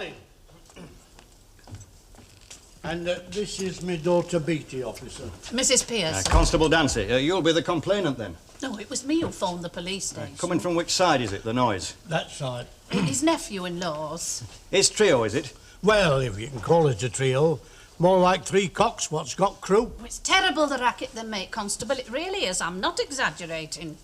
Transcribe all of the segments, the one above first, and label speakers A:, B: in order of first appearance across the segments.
A: morning. And this is my daughter Beatty, officer.
B: Mrs. Pierce.
C: Constable Dancy, you'll be the complainant then?
B: No, it was me who phoned the police station.
C: Coming from which side is it, the noise?
A: That side.
B: His nephew-in-law's.
C: It's trio, is it?
A: Well, if you can call it a trio. More like three cocks what's got croup.
B: It's terrible the racket they make, Constable. It really is. I'm not exaggerating.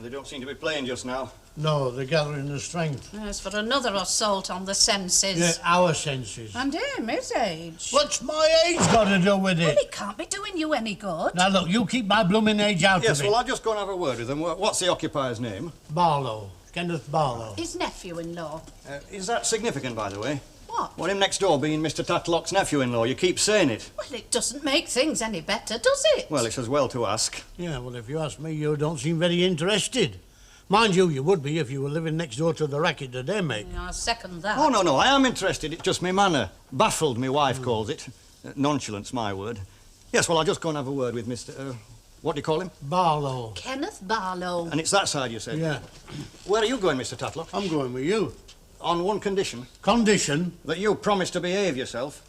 C: They don't seem to be playing just now.
A: No, they're gathering the strength.
B: As for another assault on the senses.
A: Yeah, our senses.
B: And him, his age.
A: What's my age got to do with it?
B: Well, it can't be doing you any good.
A: Now, look, you keep my blooming age out of it.
C: Yes, well, I'll just go and have a word with them. What's the occupier's name?
A: Barlow. Kenneth Barlow.
B: His nephew-in-law.
C: Is that significant, by the way?
B: What?
C: Well, him next door being Mr. Tatlock's nephew-in-law. You keep saying it.
B: Well, it doesn't make things any better, does it?
C: Well, it's as well to ask.
A: Yeah, well, if you ask me, you don't seem very interested. Mind you, you would be if you were living next door to the racket that they make.
B: I second that.
C: Oh, no, I am interested. It's just my manner. Baffled, my wife calls it. Nonchalant's my word. Yes, well, I'll just go and have a word with Mr... what do you call him?
A: Barlow.
B: Kenneth Barlow.
C: And it's that side, you said?
A: Yeah.
C: Where are you going, Mr. Tatlock?
A: I'm going with you.
C: On one condition.
A: Condition?
C: That you promise to behave yourself.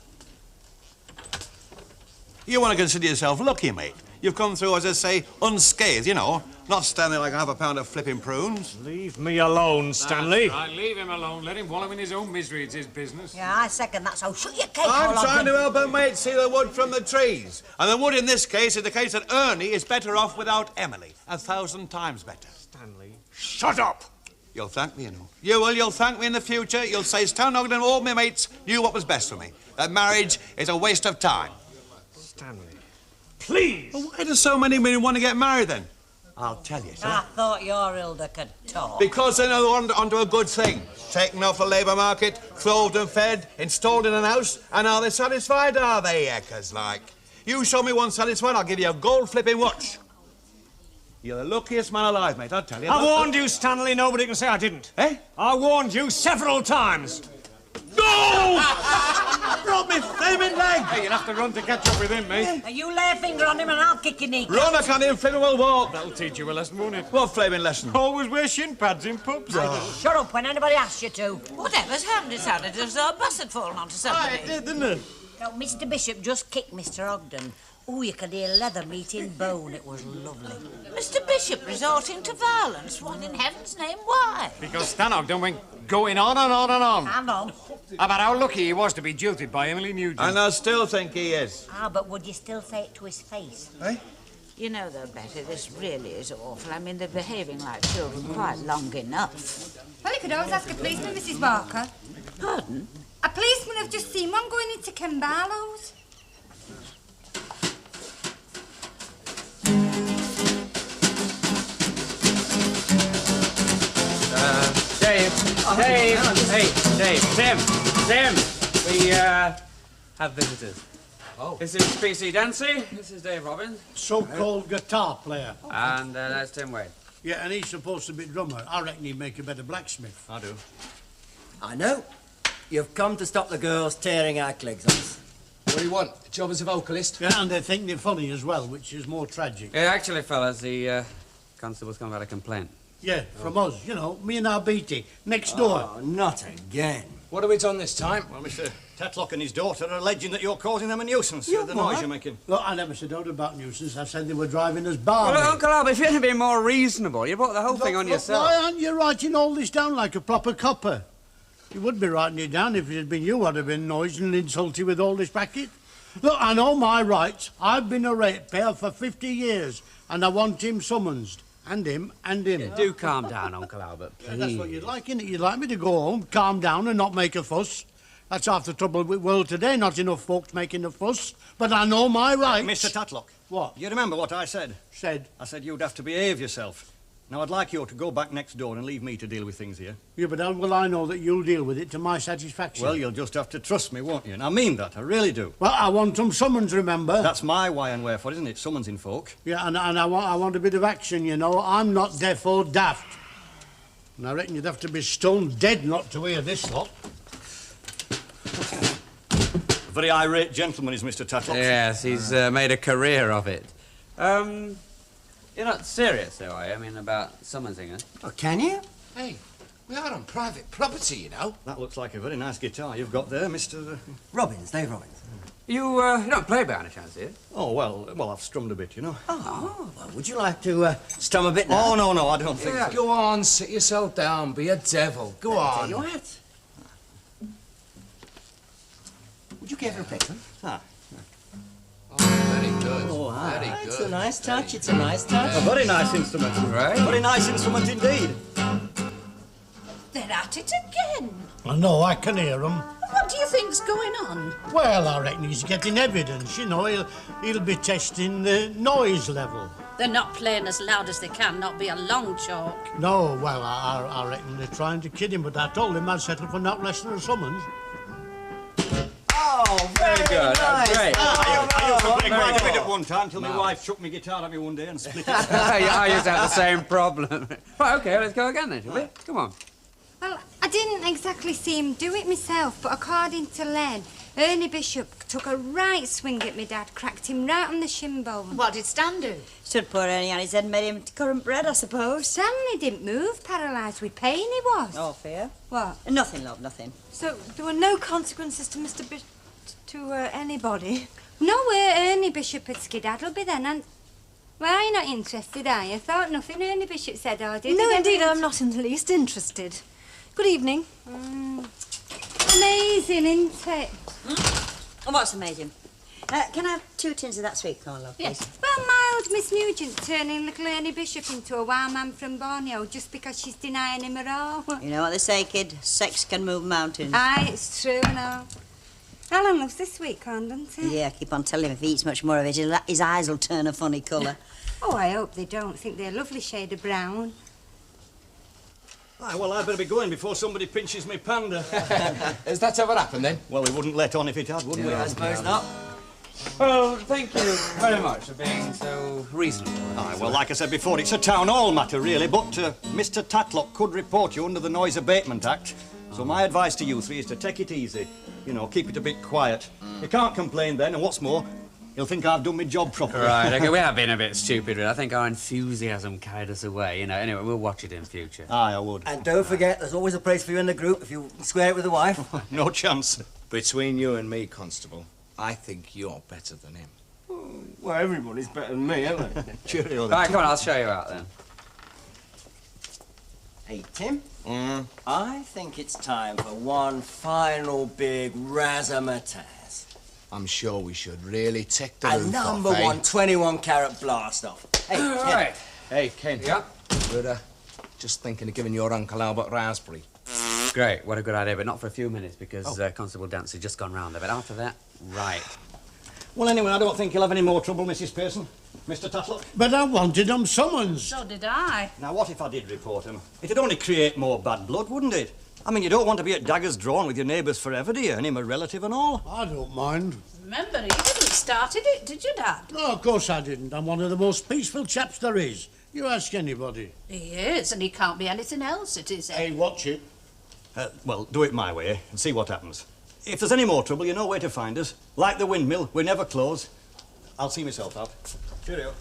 D: You want to consider yourself lucky, mate. You've come through, as I say, unscathed, you know. Not standing like half a pound of flipping prunes.
E: Leave me alone, Stanley.
F: Right, leave him alone. Let him wallow in his own misery. It's his business.
G: Yeah, I second that, so shut your cake,
D: I'm
G: all
D: trying to help a mate see the wood from the trees. And the wood in this case is the case that Ernie is better off without Emily. 1,000 times better.
E: Stanley, shut up!
D: You'll thank me, you know. You will, you'll thank me in the future. You'll say Stan Ogden and all my mates knew what was best for me. That marriage is a waste of time.
E: Stanley, please!
D: Well, why do so many men want to get married, then? I'll tell you, sir.
G: I thought your Hilda could talk.
D: Because they know they're onto a good thing. Taken off the labour market, clothed and fed, installed in an house, and are they satisfied, are they, Eckers, like? You show me one satisfied, I'll give you a gold-flipping watch. You're the luckiest man alive, mate, I'll tell you.
E: I warned you, Stanley. Nobody can say I didn't.
D: Eh?
E: I warned you several times.
D: No! Brought me flaming leg!
F: Hey, you'll have to run to catch up with him, mate.
G: Now, you lay a finger on him and I'll kick your knee.
D: Run, I can't even flaming well walk.
F: That'll teach you a lesson, won't it?
D: What flaming lesson?
F: Always wear shin pads in pubs.
G: Shut up when anybody asks you to. Whatever's happened, it sounded as though a bus had fallen onto somebody.
D: It did, didn't it?
G: Now, Mr. Bishop just kicked Mr. Ogden. Oh, you could hear leather meeting bone. It was lovely. Mr. Bishop resorting to violence. What in heaven's name, why?
F: Because Stan Ogden went going on and on and on.
G: And on.
F: About how lucky he was to be jilted by Emily Nugent.
D: And I still think he is.
G: Ah, but would you still say it to his face?
D: Eh?
G: You know, though, Betty, this really is awful. I mean, they're behaving like children quite long enough.
H: Well, you could always ask a policeman, Mrs. Barker.
G: Pardon?
H: A policeman have just seen one going into Ken Barlow's.
I: Dave, Tim, we, have visitors.
J: Oh.
I: This is PC Dancy, this is Dave Robbins.
A: So-called guitar player.
I: And that's Tim Wade.
A: Yeah, and he's supposed to be drummer. I reckon he'd make a better blacksmith.
C: I do.
J: I know. You've come to stop the girls tearing our clegs off. What do you want? A job as a vocalist?
A: Yeah, and they think they're funny as well, which is more tragic.
I: Yeah, actually, fellas, the, constable's come about a complaint.
A: Yeah, from us, you know, me and our Beatty, next door.
J: Oh, not again. What have we done this time?
C: Well, Mr. Tatlock and his daughter are alleging that you're causing them a nuisance.
A: You
C: The
A: what?
C: noise you're making.
A: Look, I never said out about nuisance. I said they were driving us barley.
I: Well, Uncle Albert, if you'd have been more reasonable, you brought the whole thing on yourself.
A: Why aren't you writing all this down like a proper copper? You would be writing it down if it had been you I'd have been noised and insulted with all this racket. Look, I know my rights. I've been a ratepayer for 50 years, and I want him summonsed. And him, and him.
I: Yeah, do calm down, Uncle Albert, please.
A: Yeah, that's what you'd like, innit? You'd like me to go home, calm down and not make a fuss. That's half the trouble with the world today, not enough folks making a fuss. But I know my rights.
C: Mr. Tatlock.
A: What?
C: You remember what I said?
A: Said?
C: I said you'd have to behave yourself. Now, I'd like you to go back next door and leave me to deal with things here.
A: Yeah, but how will I know that you'll deal with it to my satisfaction?
C: Well, you'll just have to trust me, won't you? And I mean that, I really do.
A: Well, I want some summons, remember?
C: That's my why and wherefore, isn't it? Summonsing folk.
A: Yeah, and I want a bit of action, you know. I'm not deaf or daft. And I reckon you'd have to be stone dead not to hear this lot.
C: Very irate gentleman is Mr. Tatlock.
I: Yes, he's made a career of it. You're not serious, though, are you? I mean, about summoning us?
J: Oh, can you?
A: Hey,
K: We are on private property, you know.
C: That looks like a very nice guitar you've got there, Mr.
J: Robbins, Dave Robbins.
I: You don't play by any chance, do you?
C: Oh, well, I've strummed a bit, you know.
J: Oh, well, would you like to strum a bit now?
C: Oh, no, I don't think so.
K: Go on, sit yourself down, be a devil. Go on.
J: You what? Would you care for a present?
C: Ah.
K: Oh, very good.
J: Oh,
K: very good.
J: It's a nice touch, it's a nice touch.
C: A very nice instrument.
I: Right.
C: Very nice instrument indeed.
B: They're at it again.
A: I know, I can hear them.
B: What do you think's going on?
A: Well, I reckon he's getting evidence, you know. He'll be testing the noise level.
B: They're not playing as loud as they can, not be a long chalk.
A: No, well, I reckon they're trying to kid him, but I told him I'd settle for not less than a summons.
J: Oh, very good. Nice.
I: Great.
C: I used to play quite a bit at one time till my wife chucked my guitar at me one day and split it.
I: I used to have the same problem. Right, OK, let's go again then, shall we? Come on.
H: Well, I didn't exactly see him do it myself, but according to Len, Ernie Bishop took a right swing at me dad, cracked him right on the shin bone.
G: What did Stan do? Stood poor Ernie on his head and made him currant bread, I suppose.
H: Stanley didn't move, paralysed with pain he was.
G: Oh, fear.
H: What?
G: Nothing, love, nothing.
H: So there were no consequences to Mr. Bishop, to anybody? No, Ernie Bishop had skedaddled by then, and... Well, are you not interested, are you? Thought nothing Ernie Bishop said or did.
L: No, indeed, I'm not in the least interested. Good evening.
H: Amazing, isn't it?
G: And what's amazing? Can I have 2 tins of that sweet corn, love, please?
H: Yes. Well, my old Miss Nugent turning little Ernie Bishop into a wild man from Borneo just because she's denying him her all.
G: You know what they say, kid? Sex can move mountains.
H: Aye, it's true, no. Alan loves this sweet corn, doesn't he?
G: Yeah, keep on telling him if he eats much more of it, his eyes will turn a funny colour.
H: Oh, I hope they don't think they're a lovely shade of brown.
C: Aye, well, I'd better be going before somebody pinches me panda.
K: Has that ever happened, then?
C: Well, we wouldn't let on if it had, wouldn't we?
J: I suppose not.
I: Well, thank you very much for being so reasonable.
C: Aye, well, like I said before, it's a town hall matter, really, but Mr. Tatlock could report you under the Noise Abatement Act. So my advice to you three is to take it easy. You know, keep it a bit quiet. You can't complain then, and what's more, he'll think I've done my job properly.
I: Right, OK, we have been a bit stupid, really. I think our enthusiasm carried us away, you know. Anyway, we'll watch it in future.
C: Aye, I would.
J: And don't forget, there's always a place for you in the group if you square it with the wife.
C: No chance.
K: Between you and me, Constable, I think you're better than him.
E: Well, everybody's better than me, aren't they?
C: Cheerio, then.
I: Right, come on, I'll show you out then.
J: Hey, Tim. I think it's time for one final big razzmatazz.
K: I'm sure we should really tick the
J: A
K: roof
J: number
K: off, eh?
J: 1 21-carat blast-off. Hey,
I: All
J: Tim.
I: right.
K: Hey, Ken.
I: Yeah?
K: We're just thinking of giving your Uncle Albert raspberry.
I: Great, what a good idea, but not for a few minutes because Constable Dance has just gone round there. But after that, right.
C: Well, anyway, I don't think you'll have any more trouble, Mrs. Pearson. Mr. Tatlock?
A: But I wanted them summonsed.
B: So did I.
C: Now, what if I did report him? It'd only create more bad blood, wouldn't it? I mean, you don't want to be at daggers drawn with your neighbours forever, do you? And him a relative and all.
A: I don't mind.
B: Remember, he didn't started it, did you, Dad?
A: No, of course I didn't. I'm one of the most peaceful chaps there is. You ask anybody.
B: He is, and he can't be anything else, it is.
A: Hey, watch it.
C: Well, do it my way and see what happens. If there's any more trouble, you know where to find us. Like the windmill, we never close. I'll see myself out. Cheerio.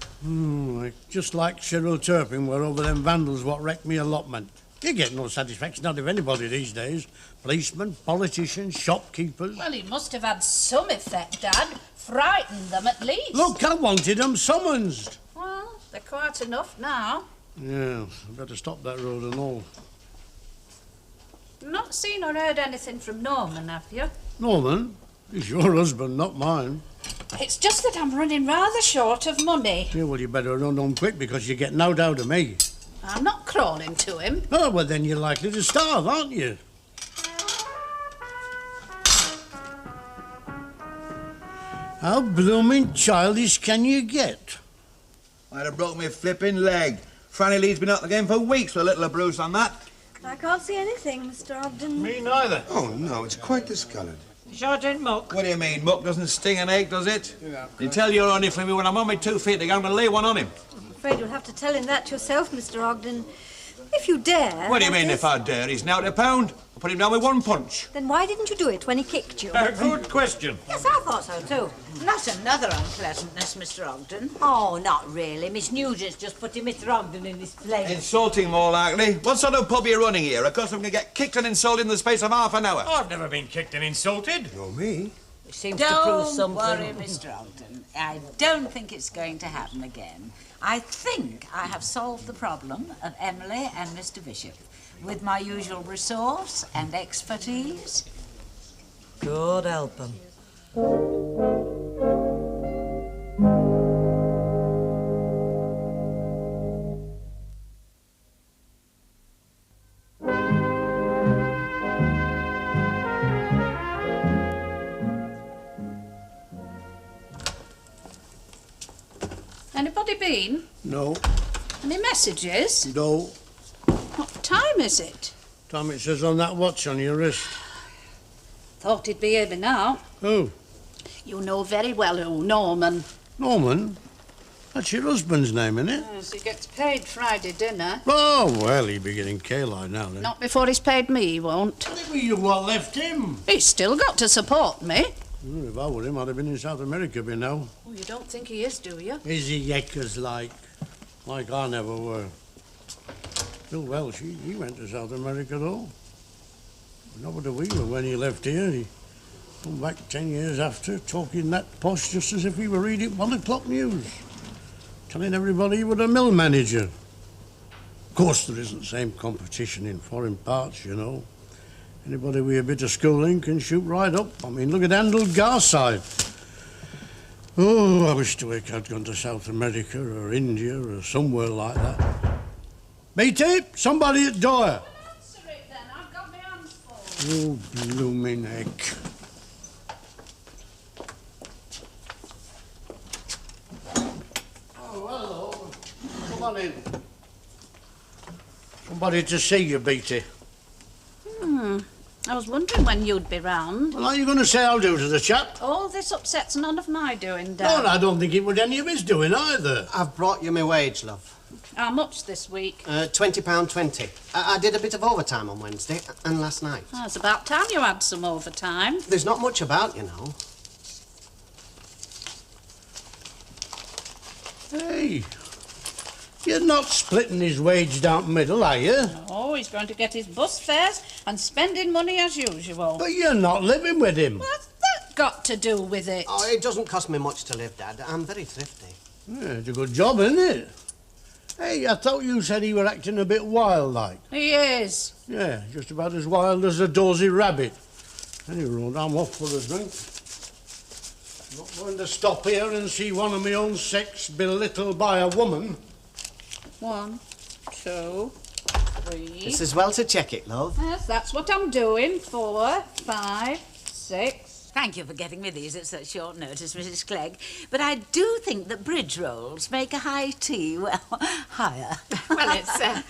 A: Just like Cheryl Turpin were over them vandals what wrecked me allotment. You get no satisfaction out of anybody these days. Policemen, politicians, shopkeepers.
B: Well, he must have had some effect, Dad. Frightened them, at least.
A: Look, I wanted them summonsed.
B: Well, they're quite enough now.
A: Yeah, I better stop that road and all.
B: Not seen or heard anything from Norman, have you?
A: Norman? He's your husband, not mine.
B: It's just that I'm running rather short of money.
A: Yeah, well, you better run on quick because you get no doubt of me.
B: I'm not crawling to him.
A: Oh, well, then you're likely to starve, aren't you? How blooming childish can you get?
D: I'd have broke my flipping leg. Franny Lee's been out the game for weeks with a little bruise on that.
L: I can't see anything, Mr. Ogden.
D: Me neither.
M: Oh, no, it's quite discoloured.
B: Sure didn't muck.
D: What do you mean? Muck doesn't sting an ache, does it? You tell your only for me when I'm on my 2 feet again, I'm going to lay one on him.
L: I'm afraid you'll have to tell him that yourself, Mr. Ogden. If you dare.
D: What do you
L: that
D: mean,
L: is.
D: if I dare? He's now at a pound. Put him down with one punch.
L: Then why didn't you do it when he kicked you?
F: Good question.
G: Yes, I thought so too. Not another unpleasantness, Mr. Ogden. Oh, not really. Miss Nugent's just putting Mr. Ogden in his place.
D: Insulting, more likely. What sort of pub are you running here? Of course, I'm going to get kicked and insulted in the space of half an hour.
F: I've never been kicked and insulted.
M: Nor me.
G: It seems to prove something. Don't worry, Mr. Ogden. I don't think it's going to happen again. I think I have solved the problem of Emily and Mr. Bishop with my usual resource and expertise.
J: God help 'em.
B: Anybody been?
A: No.
B: Any messages?
A: No.
B: What time is it?
A: Time it says on that watch on your wrist.
B: Thought he'd be here by now.
A: Who?
B: You know very well who, Norman.
A: Norman? That's your husband's name, isn't it?
B: Yes, he gets paid Friday dinner.
A: Oh, well, he'd be getting K-line now, then.
B: Not before he's paid me, he won't.
A: It was you what left him.
B: He's still got to support me.
A: Well, if I were him, I'd have been in South America by now.
B: Oh, you don't think he is, do you?
A: Is he yeckers like? Like I never were. Bill Welsh, he went to South America, though. Nobody we were when he left here. He come back 10 years after, talking that posh just as if he were reading 1 o'clock news. Telling everybody he was a mill manager. Of course, there isn't the same competition in foreign parts, you know. Anybody with a bit of schooling can shoot right up. I mean, look at Handel Garside. Oh, I wish to wake I'd gone to South America or India or somewhere like that. BT, somebody at door.
B: Answer it then, I've got my hands full.
A: Oh, blooming heck. Oh, hello. Come on in. Somebody to see you, BT.
B: I was wondering when you'd be round.
A: Well, are you going to say I'll do to the chap?
B: All this upset's none of my doing,
A: No,
B: Dad.
A: and I don't think it was any of his doing either.
N: I've brought you my wage, love.
B: How much this week?
N: £20.20. I did a bit of overtime on Wednesday and last night.
B: Oh, it's about time you had some overtime.
N: There's not much about, you know.
A: Hey, you're not splitting his wage down the middle, are you?
B: Oh, he's going to get his bus fares and spending money as usual.
A: But you're not living with him.
B: What's that got to do with it?
N: Oh, it doesn't cost me much to live, Dad. I'm very thrifty.
A: Yeah, it's a good job, isn't it? Hey, I thought you said he were acting a bit wild-like.
B: He is.
A: Yeah, just about as wild as a dozy rabbit. Anyway, I'm off for a drink. Not going to stop here and see one of my own sex belittled by a woman.
B: 1, 2, 3.
N: It's as well to check it, love.
B: Yes, that's what I'm doing. 4, 5, 6.
G: Thank you for getting me these at such short notice, Mrs. Clegg. But I do think that bridge rolls make a high tea, well, higher.
O: Well,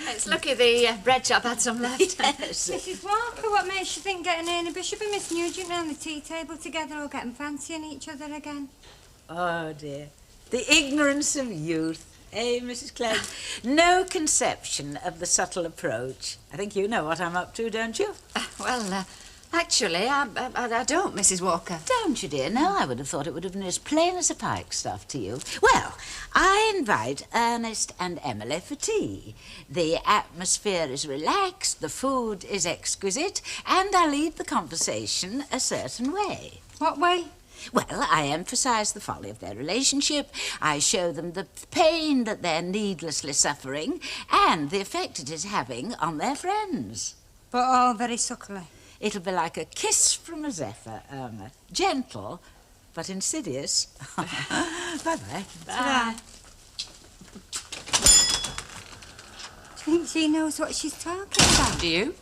O: it's lucky the bread shop had some left.
G: Yes.
H: Mrs. Walker, what makes you think getting Ernie Bishop and Miss Nugent round the tea table together will get them fancying each other again?
G: Oh, dear. The ignorance of youth. Eh, Mrs. Clegg? No conception of the subtle approach. I think you know what I'm up to, don't you?
O: Well, actually, I don't, Mrs. Walker.
G: Don't you, dear? No, I would have thought it would have been as plain as a pike stuff to you. Well, I invite Ernest and Emily for tea. The atmosphere is relaxed, the food is exquisite, and I lead the conversation a certain way.
H: What way?
G: Well, I emphasise the folly of their relationship, I show them the pain that they're needlessly suffering, and the effect it is having on their friends.
H: But all very subtly.
G: It'll be like a kiss from a zephyr, Irma. Gentle, but insidious. Bye-bye.
O: Bye.
H: Do you think she knows what she's talking about?
O: Do you?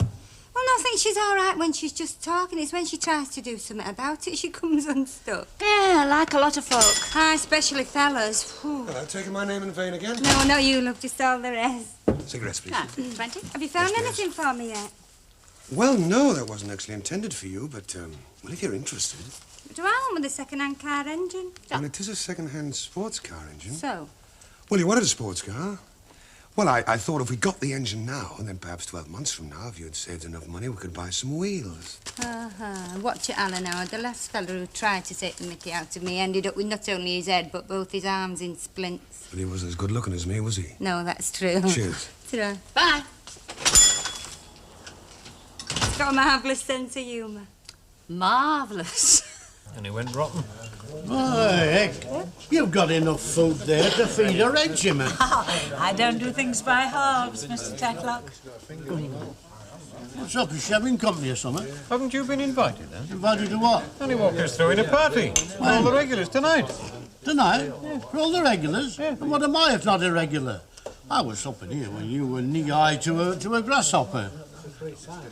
H: Well, no, I think she's all right when she's just talking. It's when she tries to do something about it she comes unstuck.
O: Yeah, like a lot of folk.
H: Ah, especially fellas. Whew.
M: Hello, taking my name in vain again?
H: No, not you, love, just all the rest.
M: Cigarettes, please.
O: 20.
H: Have you found
M: Yes,
H: anything for me yet?
M: Well, no, that wasn't actually intended for you, but, well, if you're interested.
H: Do I want with a second-hand car engine?
M: Well, it is a second-hand sports car engine.
H: So?
M: Well, you wanted a sports car. Well, I thought if we got the engine now, and then perhaps 12 months from now, if you had saved enough money, we could buy some wheels.
H: Watch it, Alan, now. The last fellow who tried to take the mickey out of me ended up with not only his head, but both his arms in splints.
M: But he wasn't as good looking as me, was he?
H: No, that's true.
M: Cheers.
H: Ta-ra.
B: Bye.
H: He's got a marvellous sense of humour.
B: Marvellous.
F: And he went rotten.
A: Oh, heck. You've got enough food there to feed a regiment.
P: I don't do things by halves, Mr. Tatlock.
A: What's up, is she having company or something?
F: Haven't you been invited, then?
A: Invited to what?
F: Only walked us through in a party. All the regulars tonight.
A: Tonight? Yeah. For all the regulars? Yeah. And what am I if not a regular? I was stopping here when you were knee-high to a grasshopper.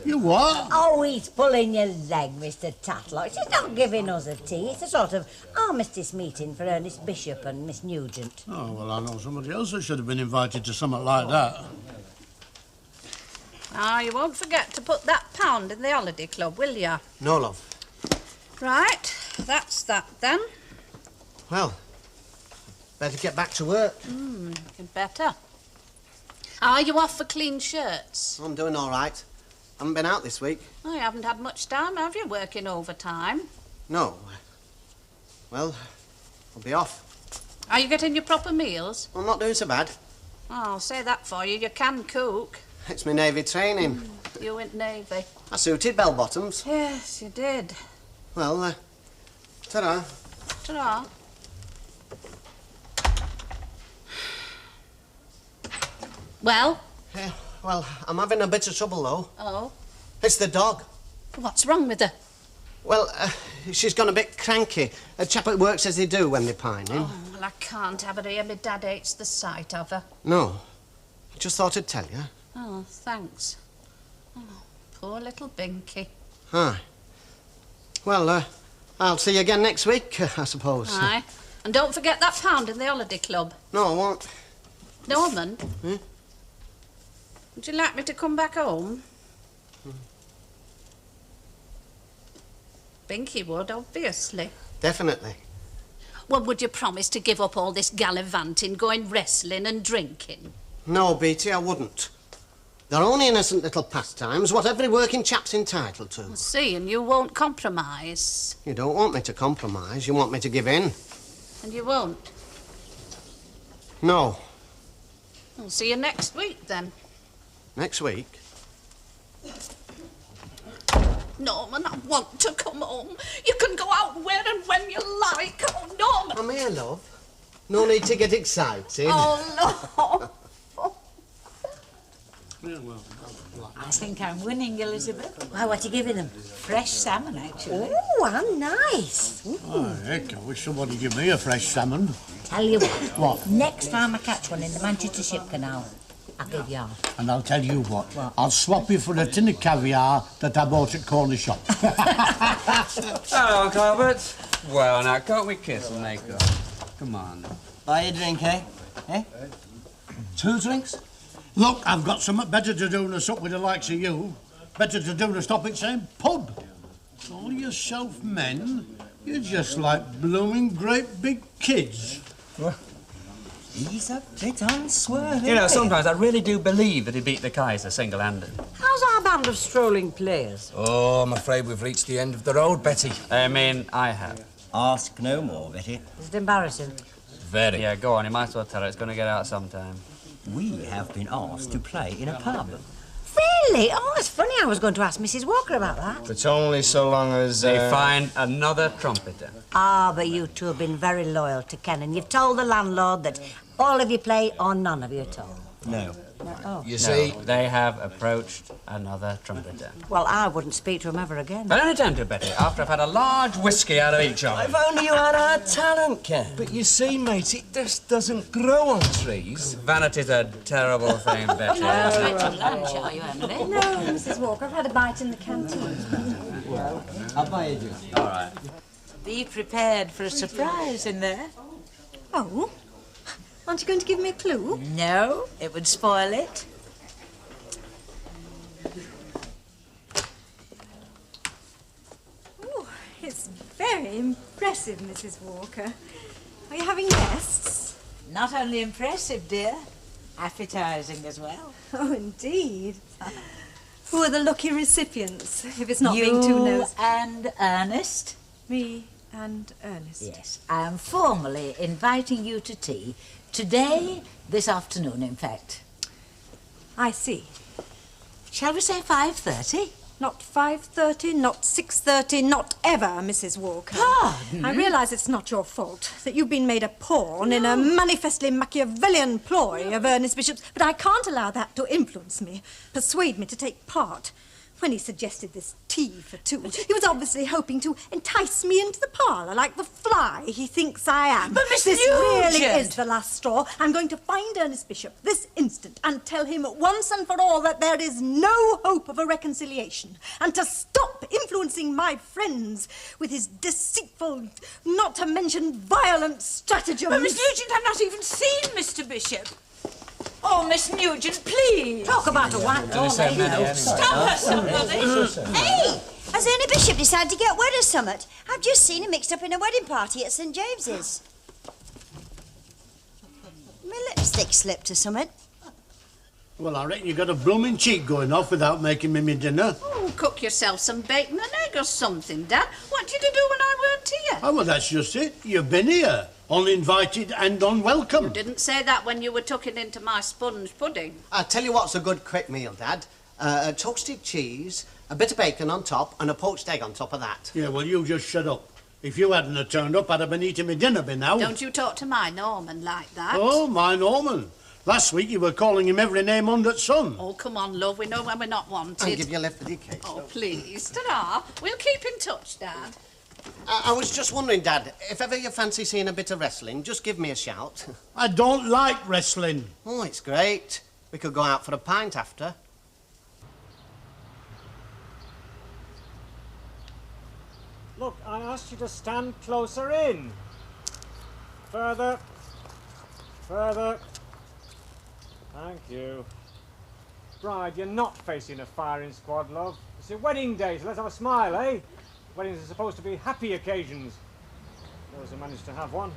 A: You what?
Q: Oh, he's pulling your leg, Mr. Tatlock. He's not giving us a tea. It's a sort of armistice meeting for Ernest Bishop and Miss Nugent.
A: Oh, well, I know somebody else who should have been invited to something like that.
B: Ah, you won't forget to put that £1 in the holiday club, will you?
N: No, love.
B: Right, that's that then.
N: Well, better get back to work.
B: You'd better. Are you off for clean shirts?
N: I'm doing all right. Haven't been out this week.
B: Oh, you haven't had much time, have you, working overtime?
N: No. Well, I'll be off.
B: Are you getting your proper meals?
N: I'm not doing so bad.
B: Oh, I'll say that for you. You can cook.
N: It's my Navy training.
B: You went Navy.
N: I suited bell-bottoms.
B: Yes, you did.
N: Well, ta-ra.
B: Ta-ra. Well?
N: Yeah, well, I'm having a bit of trouble, though.
B: Oh?
N: It's the dog.
B: What's wrong with her?
N: Well, she's gone a bit cranky. A chap at work says they do when they're pining.
B: Oh, well, I can't have her here. My dad hates the sight of her.
N: No. I just thought I'd tell you.
B: Oh, thanks. Oh, poor little Binky.
N: Aye. Well, I'll see you again next week, I suppose.
B: Aye. And don't forget that £1 in the holiday club.
N: No, I won't.
B: Norman? Would you like me to come back home? Binky would, obviously.
N: Definitely.
B: Well, would you promise to give up all this gallivanting, going wrestling and drinking?
N: No, Beatty, I wouldn't. They're only innocent little pastimes, what every working chap's entitled to.
B: I see, and you won't compromise.
N: You don't want me to compromise, you want me to give in.
B: And you won't?
N: No.
B: I'll see you next week, then.
N: Next week?
B: Norman, I want to come home. You can go out where and when you like. Oh, Norman!
N: I'm here, love. No need to get excited.
B: Oh, no!
P: I think I'm winning, Elizabeth.
Q: Why, what are you giving them?
P: Fresh salmon, actually.
Q: Oh, how nice.
A: Oh, heck, I wish somebody give me a fresh salmon.
Q: Tell you what.
A: What?
Q: Next time I catch one in the Manchester Ship Canal, I'll give you half.
A: And I'll tell you what. I'll swap you for a tin of caviar that I bought at corner shop.
I: Hello, Uncle Albert. Well, now, can't we kiss and make up? Come on.
J: Buy a drink, eh? Eh? 2 drinks?
A: Look, I've got something better to do than sup with the likes of you. Better to do than stop at same pub. Call yourself men. You're just like blooming great big kids.
J: He's a bit unswerving.
I: You know, sometimes I really do believe that he beat the Kaiser single-handed.
Q: How's our band of strolling players?
K: Oh, I'm afraid we've reached the end of the road, Betty.
I: I have.
J: Ask no more, Betty.
Q: Is it embarrassing?
K: Very.
I: Yeah, go on, you might as well tell her. It's going to get out sometime.
J: We have been asked to play in a pub.
Q: Really? Oh, it's funny. I was going to ask Mrs. Walker about that.
K: But only so long as...
I: They find another trumpeter.
Q: Ah, but you two have been very loyal to Ken, and you've told the landlord that all of you play or none of you at all.
J: No.
Q: Oh.
K: You see...
I: No, they have approached another trumpeter.
Q: Well, I wouldn't speak to him ever again.
I: But only time to, Betty, after I've had a large whiskey out of each of them.
J: If only you had our talent, Ken. But you see, mate, it just doesn't grow on trees.
I: Vanity's a terrible thing, Betty.
P: Lunch, are you, Emily?
H: No, Mrs. Walker, I've had a bite in the canteen.
J: Well, I'll buy you a drink.
I: All right.
P: Be prepared for a surprise in there.
H: Oh? Aren't you going to give me a clue?
P: No, it would spoil it.
H: Oh, it's very impressive, Mrs. Walker. Are you having guests?
P: Not only impressive, dear, Appetising as well.
L: Oh, indeed. Who are the lucky recipients, if it's not
G: You
L: being too nosy?
G: and Ernest?
L: Me and Ernest.
G: Yes. I am formally inviting you to tea. Today, this afternoon, in fact.
L: I see.
G: Shall we say 5:30?
L: Not 5:30, not 6:30, not ever, Mrs. Walker.
G: Pardon?
L: I realise it's not your fault, that you've been made a pawn in a manifestly Machiavellian ploy of Ernest Bishop's, but I can't allow that to influence me, persuade me to take part. When he suggested this tea for two, he was obviously hoping to entice me into the parlour like the fly he thinks I am.
G: But Miss
L: This really
G: Nugent!
L: is the last straw. I'm going to find Ernest Bishop this instant and tell him once and for all that there is no hope of a reconciliation, and to stop influencing my friends with his deceitful, not to mention violent stratagems.
P: But Miss Nugent, I've not even seen Mr. Bishop. Oh, Miss Nugent, please.
L: Talk about a whack.
P: Stop her, somebody.
Q: Hey! Has Ernie Bishop decided to get wed or something? I've just seen him mixed up in a wedding party at St James's. My lipstick slipped or something.
A: Well, I reckon you got a blooming cheek going off without making me my dinner.
B: Oh, cook yourself some bacon and egg or something, Dad. What did you do when I weren't here?
A: Oh, well, that's just it. You've been here, uninvited and unwelcome.
B: You didn't say that when you were tucking into my sponge pudding.
N: I'll tell you what's a good quick meal, Dad. A toasted cheese, a bit of bacon on top, and a poached egg on top of that.
A: Yeah, well, you just shut up. If you hadn't have turned up, I'd have been eating my dinner by now.
B: Don't you talk to my Norman like that.
A: Oh, my Norman. Last week you were calling him every name under the sun.
B: Oh, come on, love. We know when we're not wanted.
N: I'll give you a lift with your cake.
B: Oh, please. Ta-ra. We'll keep in touch, Dad.
N: I was just wondering, Dad, if ever you fancy seeing a bit of wrestling, just give me a shout.
A: I don't like wrestling.
N: Oh, it's great. We could go out for a pint after.
R: Look, I asked you to stand closer in. Further. Further. Thank you. Bride, you're not facing a firing squad, love. It's your wedding day, so let's have a smile, eh? Weddings are supposed to be happy occasions. Those who managed to have one.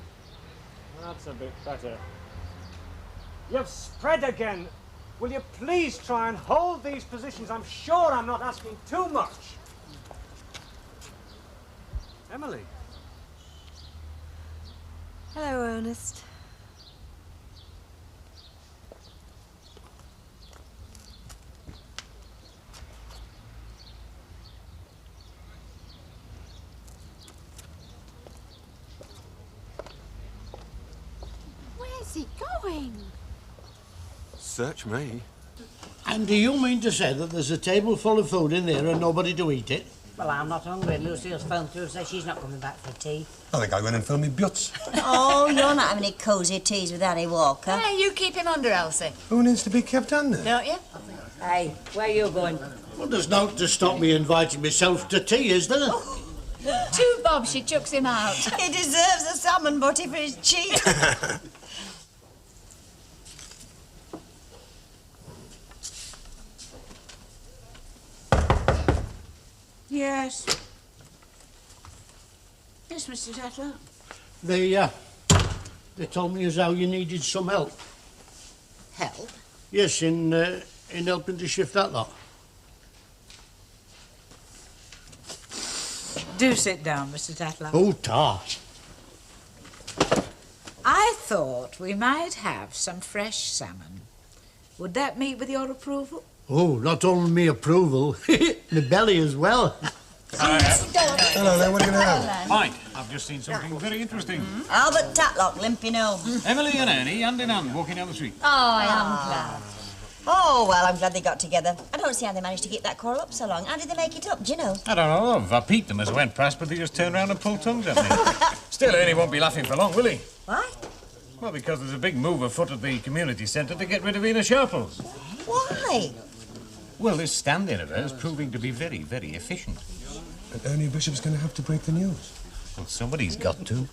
R: That's a bit better. You've spread again. Will you please try and hold these positions? I'm sure I'm not asking too much. Emily.
L: Hello, Ernest.
B: Where's he going?
M: Search me.
A: And do you mean to say that there's a table full of food in there and nobody to eat it?
Q: Well, I'm not hungry. Lucille's phoned through and said she's not coming back for tea.
M: I think I went and filled me butts.
Q: Oh, you're not having any cosy teas with Annie Walker.
O: Hey, you keep him under, Elsie.
M: Who needs to be kept under?
O: Don't you?
Q: Hey, where are you going?
A: Well, there's no to stop me inviting myself to tea, is there?
O: Two bob, she chucks him out.
Q: He deserves a salmon butty for his cheek.
B: Yes. Yes, Mr. Tatler.
A: They told me as how you needed some help.
B: Help?
A: Yes, in helping to shift that lot.
P: Do sit down, Mr. Tatler.
A: Oh, tart.
P: I thought we might have some fresh salmon. Would that meet with your approval?
A: Oh, not only me approval, my belly as well.
M: Hello there, what are you going to have?
F: Fine. I've just seen something very interesting.
Q: Albert Tatlock limping home.
F: Emily and Ernie, hand in hand, walking down the street.
Q: Oh, I am glad. Oh, well, I'm glad they got together. I don't see how they managed to keep that quarrel up so long. How did they make it up, do you know?
F: I don't know, love. I peeked them as I went past, but they just turned round and pulled tongues at me. Still, Ernie won't be laughing for long, will he?
Q: Why?
F: Well, because there's a big move afoot at the community centre to get rid of Ina Sharples.
Q: Why?
F: Well, this stand-in of hers proving to be very, very efficient.
M: And Ernie Bishop's going to have to break the news.
F: Well, somebody's got to.